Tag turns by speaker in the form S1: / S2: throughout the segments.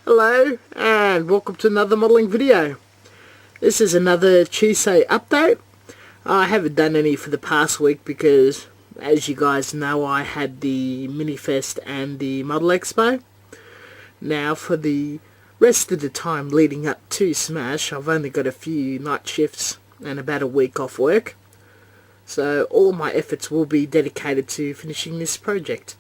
S1: Hello and welcome to another modelling video. This is another Chise update. I haven't done any for the past week because, as you guys know, I had the Minifest and the Model Expo. Now for the rest of the time leading up to Smash, I've only got a few night shifts and about a week off work. So all my efforts will be dedicated to finishing this project.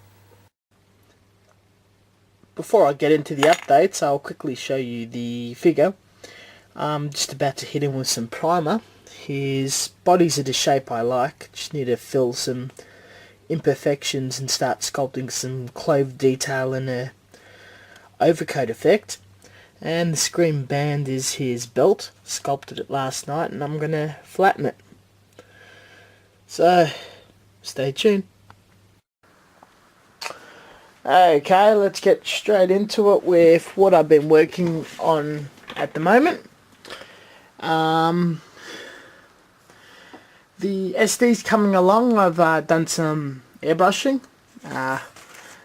S1: Before I get into the updates, I'll quickly show you the figure. I'm just about to hit him with some primer. His body's at a shape I like. Just need to fill some imperfections and start sculpting some clove detail and a overcoat effect. And the screen band is his belt. Sculpted it last night and I'm going to flatten it. So, stay tuned. Okay, let's get straight into it with what I've been working on at the moment. The SD's coming along. I've done some airbrushing.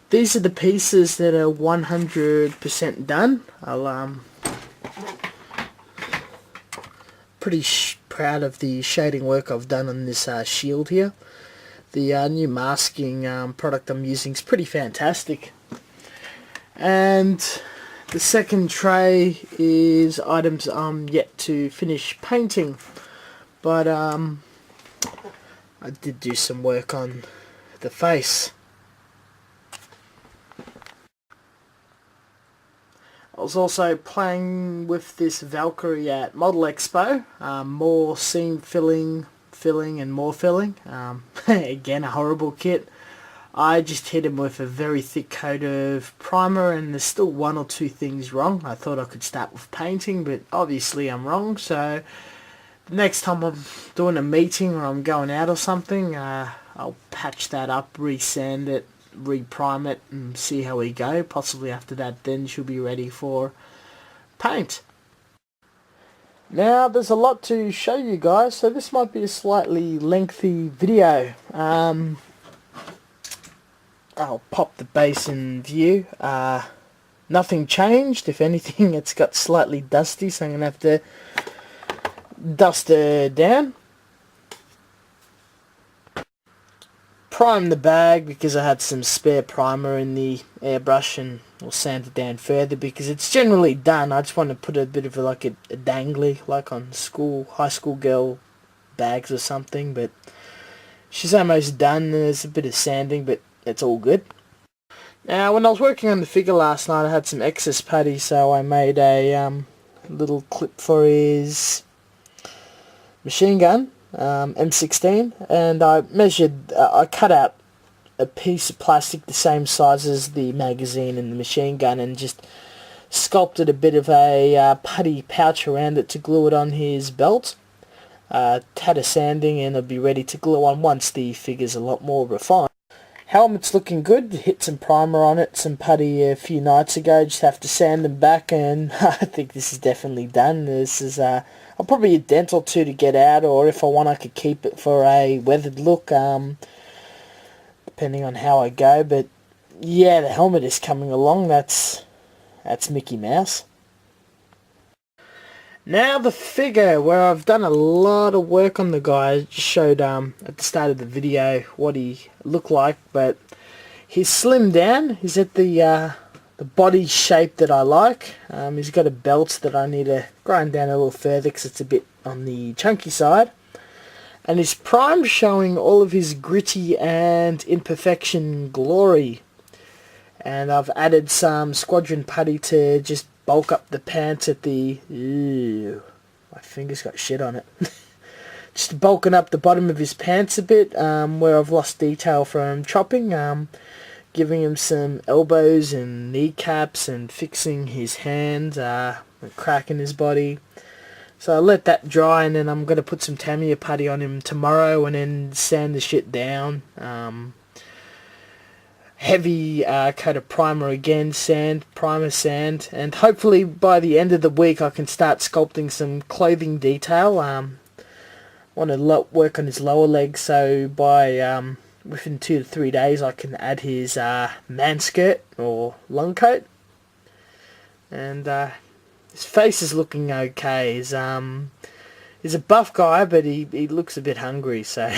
S1: These are the pieces that are 100% done. I'll pretty proud of the shading work I've done on this shield here. The new masking product I'm using is pretty fantastic. And the second tray is items I'm yet to finish painting. But I did do some work on the face. I was also playing with this Valkyrie at Model Expo. More seam filling and more filling. Again, a horrible kit. I just hit him with a very thick coat of primer and there's still one or two things wrong. I thought I could start with painting, but obviously I'm wrong. So the next time I'm doing a meeting or I'm going out or something, I'll patch that up, resand it, reprime it and see how we go. Possibly after that then she'll be ready for paint. Now there's a lot to show you guys, so this might be a slightly lengthy video. I'll pop the base in view. Nothing changed. If anything, it's got slightly dusty, so I'm going to have to dust her down. Prime the bag because I had some spare primer in the airbrush, and we'll sand it down further because it's generally done. I just want to put a bit of a dangly, like on high school girl bags or something, but she's almost done. There's a bit of sanding, but it's all good. Now when I was working on the figure last night, I had some excess putty, so I made a little clip for his machine gun. M16, and I cut out a piece of plastic the same size as the magazine and the machine gun and just sculpted a bit of a putty pouch around it to glue it on his belt. Had a sanding and it'll be ready to glue on once the figure's a lot more refined. Helmet's looking good. Hit some primer on it, some putty a few nights ago. Just have to sand them back, and I think this is definitely done. This is I'll probably a dent or two to get out, or if I want I could keep it for a weathered look, depending on how I go. But yeah, the helmet is coming along. That's Mickey Mouse. Now the figure, where I've done a lot of work on the guy. I just showed at the start of the video what he looked like, but he's slimmed down. He's at the body shape that I like. He's got a belt that I need to grind down a little further because it's a bit on the chunky side. And his prime showing all of his gritty and imperfection glory. And I've added some squadron putty to just bulk up the pants at the... Ew, my finger's got shit on it. Just bulking up the bottom of his pants a bit, where I've lost detail from chopping. Giving him some elbows and kneecaps and fixing his hands, a crack in his body. So I let that dry, and then I'm going to put some Tamiya putty on him tomorrow and then sand the shit down. Heavy coat of primer again, primer sand, and hopefully by the end of the week I can start sculpting some clothing detail. Want to work on his lower leg, so by within 2 to 3 days I can add his man skirt or long coat. and his face is looking okay. He's a buff guy, but he looks a bit hungry, so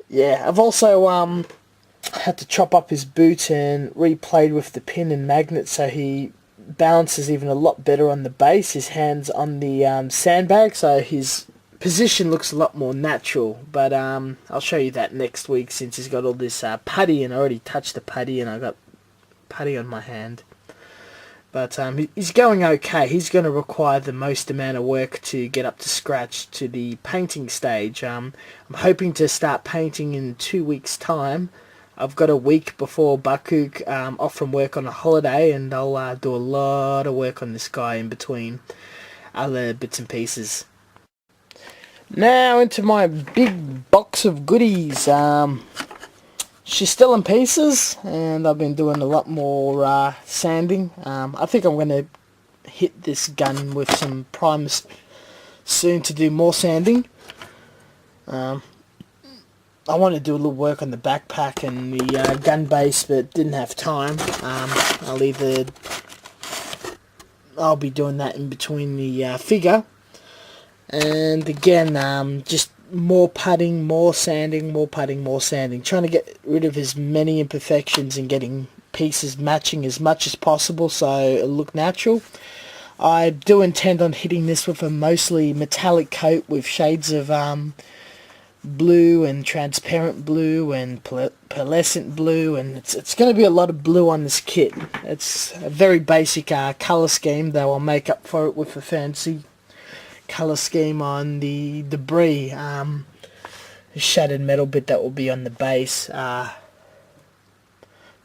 S1: yeah. I've also had to chop up his boot and replayed with the pin and magnet, so he balances even a lot better on the base. His hands on the sandbag, so his position looks a lot more natural. But I'll show you that next week, since he's got all this putty, and I already touched the putty, and I got putty on my hand. But he's going okay. He's going to require the most amount of work to get up to scratch to the painting stage. I'm hoping to start painting in 2 weeks' time. I've got a week before Bakuk off from work on a holiday, and I'll do a lot of work on this guy in between other bits and pieces. Now into my big box of goodies. She's still in pieces, and I've been doing a lot more sanding. I think I'm going to hit this gun with some primers soon to do more sanding. I want to do a little work on the backpack and the gun base, but didn't have time. I'll be doing that in between the figure. And again, just more putting, more sanding, more putting, more sanding. Trying to get rid of as many imperfections and getting pieces matching as much as possible so it'll look natural. I do intend on hitting this with a mostly metallic coat with shades of blue and transparent blue and pearlescent blue, and it's going to be a lot of blue on this kit. It's a very basic colour scheme, though I'll make up for it with a fancy colour scheme on the debris, shattered metal bit that will be on the base. But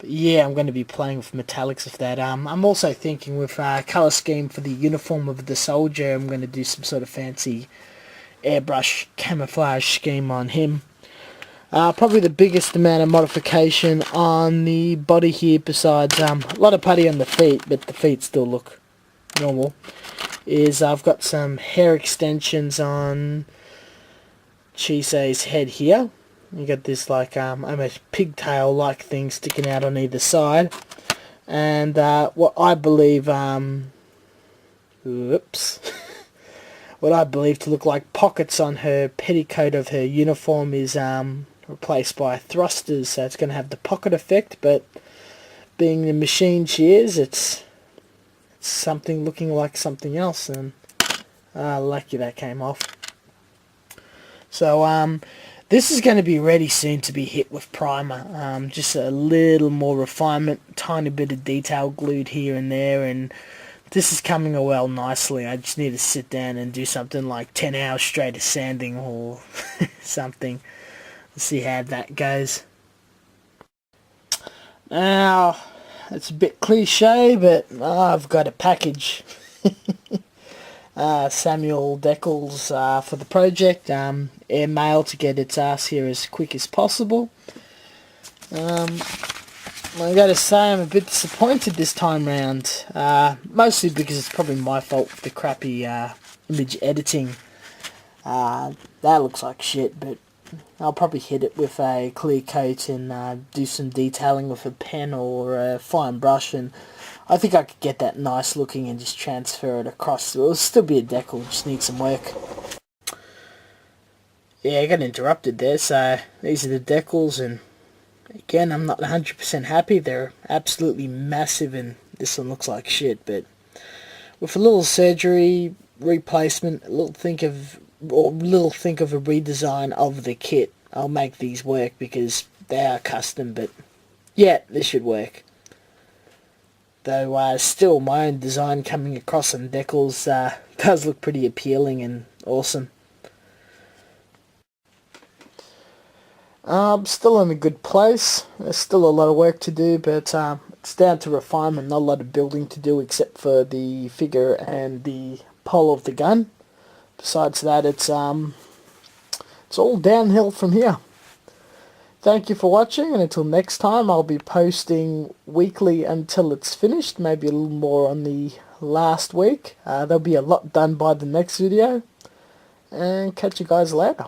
S1: yeah, I'm going to be playing with metallics of that. I'm also thinking with colour scheme for the uniform of the soldier. I'm going to do some sort of fancy airbrush camouflage scheme on him. Probably the biggest amount of modification on the body here, besides a lot of putty on the feet, but the feet still look normal, is I've got some hair extensions on Chise's head here. You got this like almost pigtail like thing sticking out on either side, and what I believe what I believe to look like pockets on her petticoat of her uniform is replaced by thrusters, so it's going to have the pocket effect, but being the machine she is, it's something looking like something else, and lucky that came off. So this is going to be ready soon to be hit with primer. Just a little more refinement, tiny bit of detail glued here and there, and this is coming well nicely. I just need to sit down and do something like 10 hours straight of sanding or something. Let's see how that goes. Now, it's a bit cliche, but I've got a package. Samuel Decals for the project. Air mail to get its ass here as quick as possible. I gotta say, I'm a bit disappointed this time round. Mostly because it's probably my fault for the crappy image editing. That looks like shit, but I'll probably hit it with a clear coat and do some detailing with a pen or a fine brush, and I think I could get that nice looking and just transfer it across. It'll still be a decal, just need some work. Yeah, I got interrupted there, so these are the decals, and again, I'm not 100% happy. They're absolutely massive, and this one looks like shit, but with a little surgery, replacement, a little think of a redesign of the kit, I'll make these work, because they are custom, but yeah, this should work. Though still, my own design coming across on decals does look pretty appealing and awesome. Still in a good place. There's still a lot of work to do, but it's down to refinement. Not a lot of building to do except for the figure and the pole of the gun. Besides that, it's all downhill from here. Thank you for watching, and until next time, I'll be posting weekly until it's finished. Maybe a little more on the last week. There'll be a lot done by the next video, and catch you guys later.